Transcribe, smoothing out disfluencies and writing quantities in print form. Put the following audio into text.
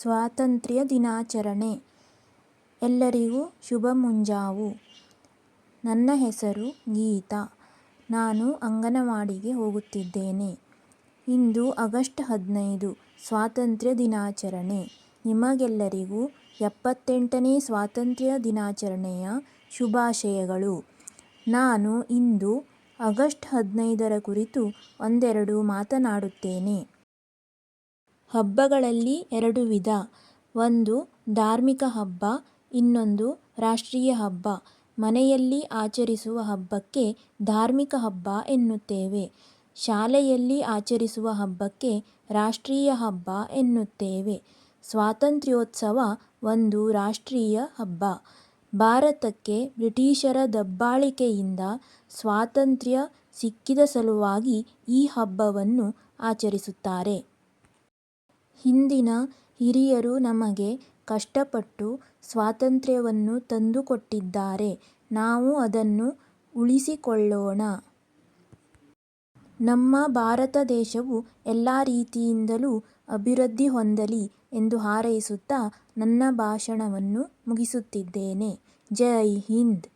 ಸ್ವಾತಂತ್ರ್ಯ ದಿನಾಚರಣೆ. ಎಲ್ಲರಿಗೂ ಶುಭ ಮುಂಜಾವು. ನನ್ನ ಹೆಸರು ಗೀತಾ. ನಾನು ಅಂಗನವಾಡಿಗೆ ಹೋಗುತ್ತಿದ್ದೇನೆ. ಇಂದು ಆಗಸ್ಟ್ 15 ಸ್ವಾತಂತ್ರ್ಯ ದಿನಾಚರಣೆ. ನಿಮಗೆಲ್ಲರಿಗೂ 78ನೇ ಸ್ವಾತಂತ್ರ್ಯ ದಿನಾಚರಣೆಯ ಶುಭಾಶಯಗಳು. ನಾನು ಇಂದು ಆಗಸ್ಟ್ 15ರ ಕುರಿತು ಒಂದೆರಡು ಮಾತನಾಡುತ್ತೇನೆ. ಹಬ್ಬಗಳಲ್ಲಿ ಎರಡು ವಿಧ. ಒಂದು ಧಾರ್ಮಿಕ ಹಬ್ಬ, ಇನ್ನೊಂದು ರಾಷ್ಟ್ರೀಯ ಹಬ್ಬ. ಮನೆಯಲ್ಲಿ ಆಚರಿಸುವ ಹಬ್ಬಕ್ಕೆ ಧಾರ್ಮಿಕ ಹಬ್ಬ ಎನ್ನುತ್ತೇವೆ. ಶಾಲೆಯಲ್ಲಿ ಆಚರಿಸುವ ಹಬ್ಬಕ್ಕೆ ರಾಷ್ಟ್ರೀಯ ಹಬ್ಬ ಎನ್ನುತ್ತೇವೆ. ಸ್ವಾತಂತ್ರ್ಯೋತ್ಸವ ಒಂದು ರಾಷ್ಟ್ರೀಯ ಹಬ್ಬ. ಭಾರತಕ್ಕೆ ಬ್ರಿಟಿಷರ ದಬ್ಬಾಳಿಕೆಯಿಂದ ಸ್ವಾತಂತ್ರ್ಯ ಸಿಕ್ಕಿದ ಸಲುವಾಗಿ ಈ ಹಬ್ಬವನ್ನು ಆಚರಿಸುತ್ತಾರೆ. ಹಿಂದಿನ ಹಿರಿಯರು ನಮಗೆ ಕಷ್ಟಪಟ್ಟು ಸ್ವಾತಂತ್ರ್ಯವನ್ನು ತಂದುಕೊಟ್ಟಿದ್ದಾರೆ. ನಾವು ಅದನ್ನು ಉಳಿಸಿಕೊಳ್ಳೋಣ. ನಮ್ಮ ಭಾರತ ದೇಶವು ಎಲ್ಲ ರೀತಿಯಿಂದಲೂ ಅಭಿವೃದ್ಧಿ ಹೊಂದಲಿ ಎಂದು ಹಾರೈಸುತ್ತಾ ನನ್ನ ಭಾಷಣವನ್ನು ಮುಗಿಸುತ್ತಿದ್ದೇನೆ. ಜೈ ಹಿಂದ್.